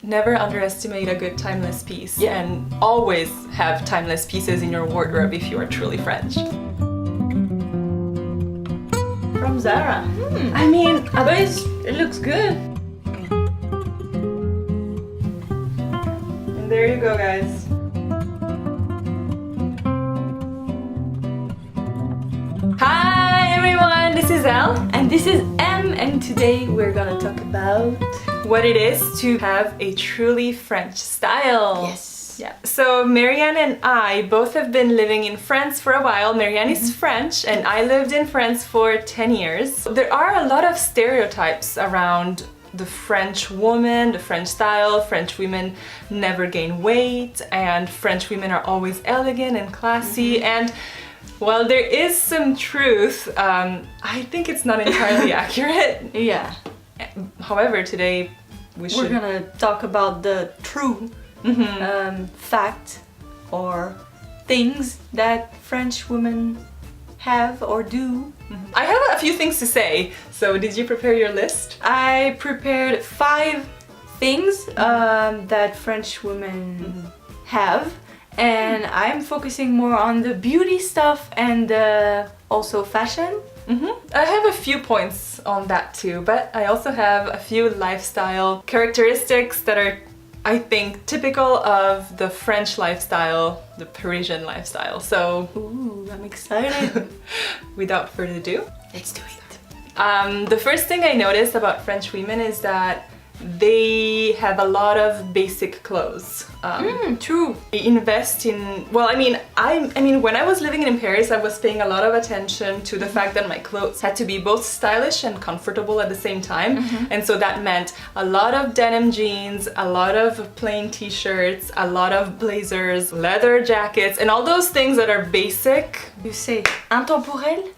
Never underestimate a good timeless piece, Yeah. and always have timeless pieces in your wardrobe if you are truly French. From Zara. I mean, But it looks good. and there you go, guys. Hi everyone, this is Elle. And this is Em, and today we're gonna talk about... What it is to have a truly French style. Yes. Yeah. So Marianne and I both have been living in France for a while. Marianne is French and I lived in France for 10 years. There are a lot of stereotypes around the French woman, the French style. French women never gain weight and French women are always elegant and classy. And while there is some truth, I think it's not entirely accurate. Yeah. However, today We're gonna talk about the true fact or things that French women have or do. I have a few things to say, so did you prepare your list? I prepared 5 things that French women have, and I'm focusing more on the beauty stuff and also fashion. I have a few points on that too, but I also have a few lifestyle characteristics that are, I think, typical of the French lifestyle, the Parisian lifestyle. So, Ooh, I'm excited. without further ado, Let's do it. the first thing I noticed about French women is that they have a lot of basic clothes. True. They invest in, well, I mean, when I was living in Paris, I was paying a lot of attention to the fact that my clothes had to be both stylish and comfortable at the same time. And so that meant a lot of denim jeans, a lot of plain t-shirts, a lot of blazers, leather jackets, and all those things that are basic. You say intemporel?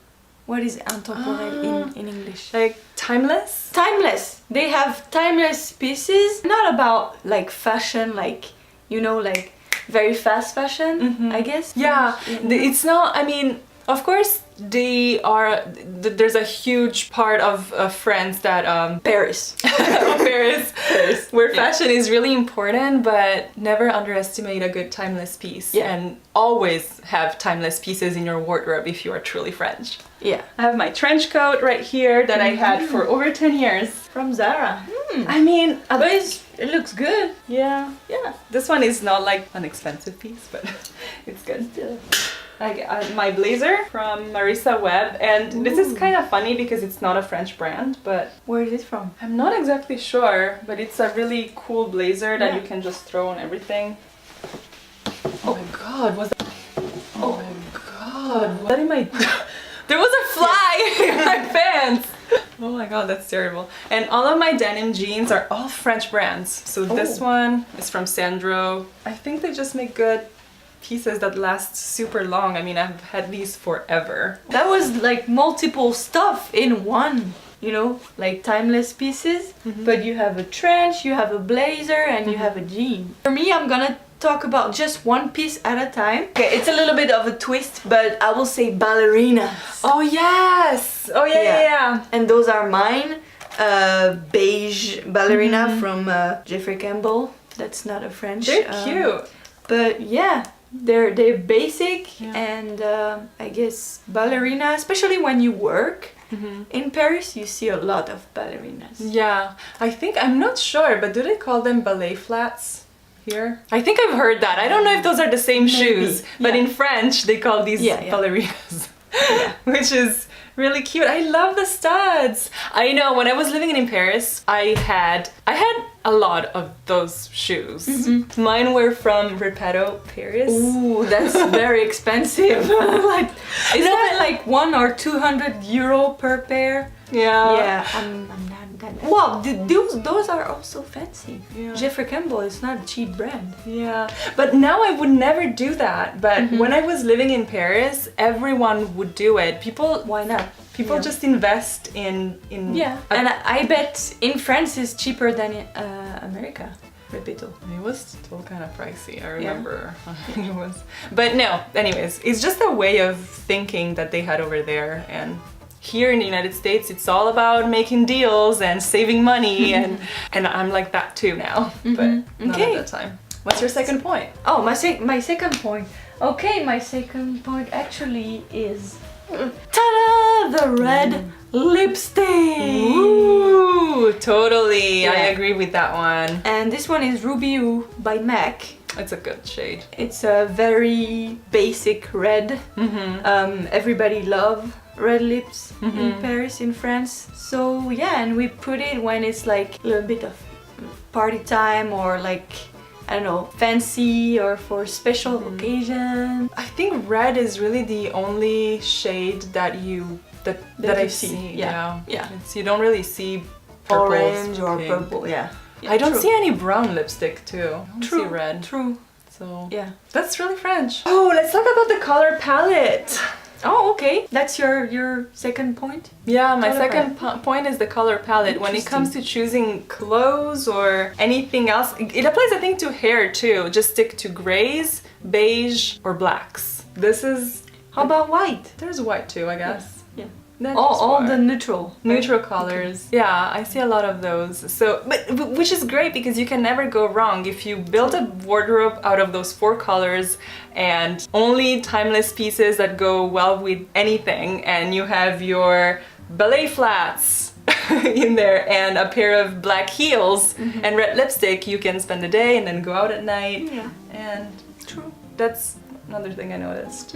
What is intemporel in English? Like timeless? Timeless. They have timeless pieces. Not about like fashion, like, you know, like very fast fashion, I guess. Yeah, it's not, I mean, of course they are, there's a huge part of France that Paris. Paris, where fashion is really important, but never underestimate a good timeless piece. Yeah. And always have timeless pieces in your wardrobe if you are truly French. Yeah. I have my trench coat right here that I had for over 10 years. From Zara. I mean, But it looks good. yeah. Yeah. This one is not like an expensive piece, but it's good. My blazer from Marissa Webb, and this is kind of funny because it's not a French brand, but Where is it from? I'm not exactly sure, but it's a really cool blazer that Yeah. you can just throw on everything. Oh my god, was that... Oh my god, what in my... There was a fly in my pants! Oh my god, that's terrible. And all of my denim jeans are all French brands. So this one is from Sandro. I think they just make good pieces that last super long. I mean, I've had these forever. That was like multiple stuff in one, you know, like timeless pieces. But you have a trench, you have a blazer, and you have a jean. For me, I'm gonna talk about just one piece at a time. Okay, it's a little bit of a twist, but I will say ballerinas. Oh yes! Oh yeah. And those are mine. Beige ballerina from Jeffrey Campbell. That's not a French. They're cute. But yeah, they're basic, Yeah. and I guess ballerina, especially when you work in Paris, you see a lot of ballerinas. Yeah, I think, I'm not sure, but do they call them ballet flats here? I think I've heard that. I don't know if those are the same shoes, but in French they call these ballerinas, which is really cute. I love the studs. I know, when I was living in Paris, I had a lot of those shoes. Mine were from Repetto, Paris. Ooh, that's very expensive. Like, is that like 100 or 200 euro per pair? Yeah. Yeah, I'm not that. Well, those are also fancy. Yeah. Jeffrey Campbell is not a cheap brand. Yeah, but now I would never do that. But when I was living in Paris, everyone would do it. People, Why not? people just invest in Yeah, and I bet in France it's cheaper than in America. Repetto. It was still kind of pricey, I remember. It was, but no, anyways, it's just a way of thinking that they had over there, and here in the United States, it's all about making deals and saving money, and I'm like that too now, but not at that time. What's your second point? Oh, my second point. Okay, my second point actually is ta-da! The red lipstick. Ooh, totally. Yeah. I agree with that one. And this one is Ruby Ooh by MAC. It's a good shade. It's a very basic red. Everybody love red lips in Paris, in France. So yeah, and we put it when it's like a little bit of party time, or like, I don't know, fancy, or for special occasion. I think red is really the only shade that I see. Yeah. You don't really see purples, Orange or pink. purple, yeah. I don't true. see any brown lipstick too. I don't True, see red. true. So Yeah. that's really French. Oh, let's talk about the color palette. Oh, okay. That's your second point? Yeah, my Color second point is the color palette. When it comes to choosing clothes or anything else, it applies, I think, to hair too. Just stick to grays, beige, or blacks. This is... How about white? There's white too, I guess. Yeah. That's All why. the neutral. Neutral colors. Okay. Yeah, I see a lot of those. So, but which is great because you can never go wrong if you build a wardrobe out of those 4 colors and only timeless pieces that go well with anything, and you have your ballet flats in there and a pair of black heels and red lipstick, you can spend the day and then go out at night. Yeah. And True. that's another thing I noticed.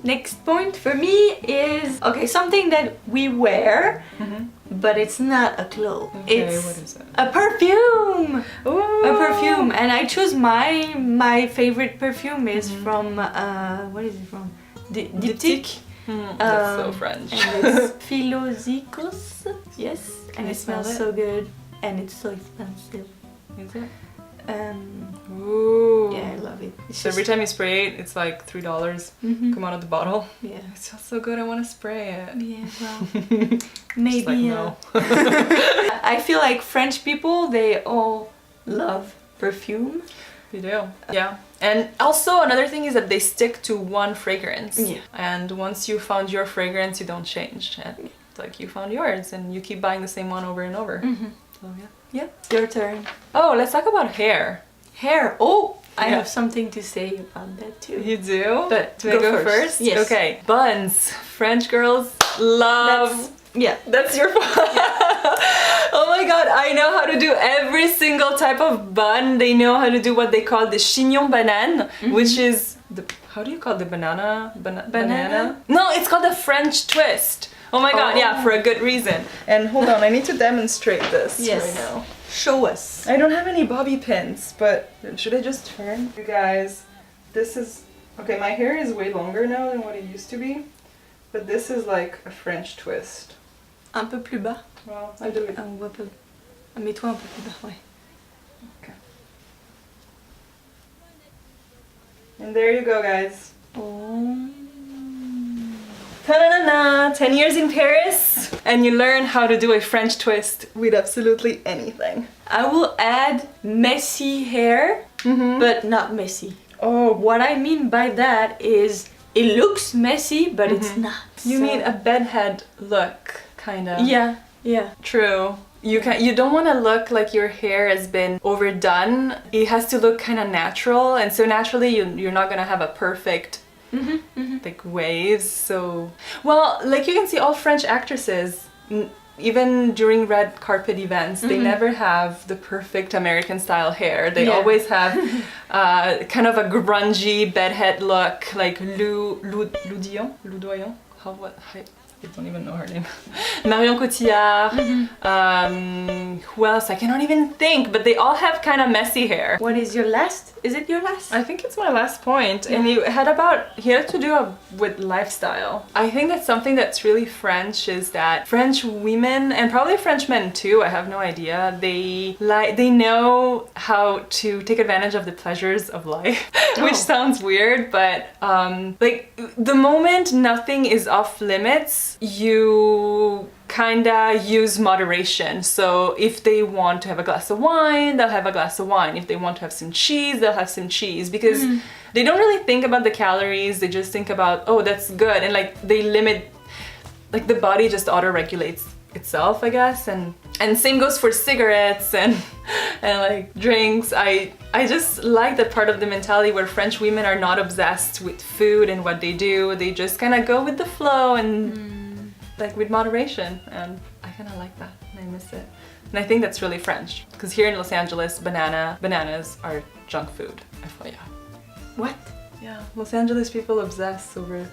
Next point for me is, okay, something that we wear, but it's not a clothes. Okay, It's what is it? a perfume. Ooh. A perfume, and I choose my favorite perfume is from what is it from? Diptyque. That's so French. And it's Philosicos. Yes, Can and I it smell smells it? so good, and it's so expensive. Is it? Ooh. Yeah, I love it. It's So every time you spray it, it's like $3 come out of the bottle. Yeah. It smells so good, I want to spray it. Yeah, well, maybe. Just like, no. I feel like French people, they all love perfume. You do. Yeah. And also another thing is that they stick to one fragrance. Yeah. And once you found your fragrance, you don't change. And it's like you found yours and you keep buying the same one over and over. So yeah. Yeah, your turn. Oh, let's talk about hair. Hair. Oh, I Yeah. have something to say about that too. You do? But do I go go first. first? Yes. Okay. Buns. French girls love. That's your Oh my god, I know how to do every single type of bun. They know how to do what they call the chignon banane, which is the, how do you call the banana? Banana? No, it's called the French twist. Oh my god, yeah, for a good reason. And hold on, I need to demonstrate this right now. Show us. I don't have any bobby pins, but should I just turn? You guys, this is, okay, my hair is way longer now than what it used to be, but this is like a French twist. Un peu plus bas. Well, I do it. Mets-toi un peu plus bas, ouais. Okay. And there you go, guys. Oh. Ta-da-da-da! 10 years in Paris, and you learn how to do a French twist with absolutely anything. I will add messy hair, but not messy. Oh, What I mean by that is it looks messy, but it's not. you mean a bedhead look, kind of. Yeah, yeah. True. You don't want to look like your hair has been overdone. It has to look kind of natural, and so naturally you're not gonna have a perfect like waves. So, well, like you can see all French actresses, even during red carpet events, they never have the perfect American style hair. They always have kind of a grungy bedhead look, like Lou Doyon. I don't even know her name. Marion Cotillard. Who else? I cannot even think, but they all have kind of messy hair. What is your last? Is it your last? I think it's my last point. And he had to do with lifestyle. I think that's something that's really French, is that French women, and probably French men too, I have no idea, they know how to take advantage of the pleasures of life. Which sounds weird, but like the moment nothing is off limits, you kinda use moderation. So if they want to have a glass of wine, they'll have a glass of wine. If they want to have some cheese, they'll have some cheese, because they don't really think about the calories. They just think about, oh, that's good, and like they limit like the body just auto-regulates itself, I guess, and same goes for cigarettes and like drinks. I just like that part of the mentality where French women are not obsessed with food and what they do. They just kind of go with the flow and like with moderation, and I kind of like that. I miss it. And I think that's really French, because here in Los Angeles, bananas are junk food. FYI. What? Yeah, Los Angeles people obsess over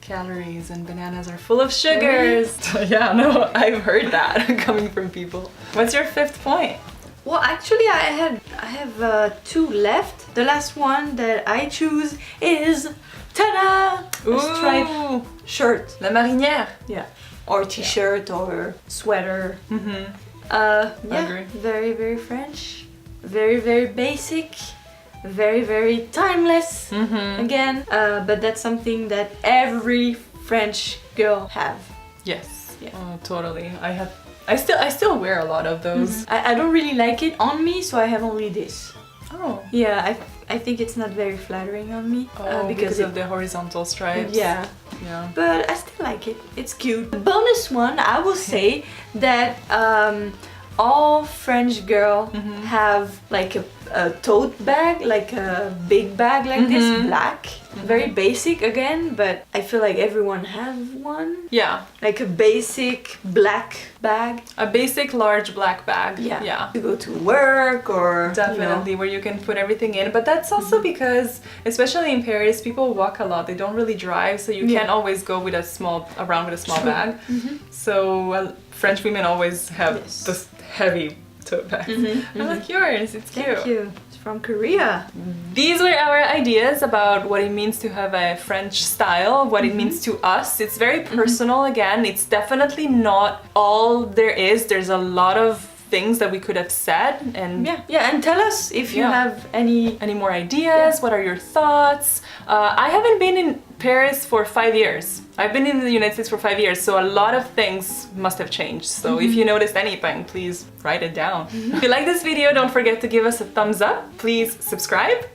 calories, and bananas are full of sugars. Really? Yeah, no, I've heard that coming from people. What's your fifth point? Well, actually, I have 2 left. The last one that I choose is ta-da! A striped shirt. La marinière. Yeah. Or t-shirt or sweater. Yeah, agree. very, very French. Very, very basic. Very, very timeless. Again, but that's something that every French girl have. Yes. Yeah. Oh, totally. I still wear a lot of those. I don't really like it on me, so I have only this. Oh. Yeah, I think it's not very flattering on me. Oh, because of the horizontal stripes. Yeah. Yeah. But I still like it. It's cute. The bonus one, I will say that all French girls have like a tote bag, like a big bag like this, black. Very basic again, but I feel like everyone have one. Yeah. Like a basic black bag. A basic large black bag. Yeah. Yeah. To go to work or... Definitely, where you can put everything in. But that's also because, especially in Paris, people walk a lot. They don't really drive, so you can't always go with a small bag. So French women always have this heavy tote bag. I like yours. It's cute. Thank you. It's from Korea. These were our ideas about what it means to have a French style, what it means to us. It's very personal again. It's definitely not all there is. There's a lot of things that we could have said, and and tell us if you have any more ideas. What are your thoughts? I haven't been in Paris for 5 years. I've been in the United States for 5 years, so a lot of things must have changed. So if you noticed anything, please write it down. If you like this video, don't forget to give us a thumbs up. Please subscribe.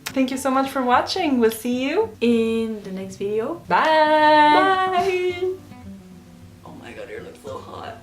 Thank you so much for watching. We'll see you in the next video. Bye. Bye. Oh my god, you look so hot.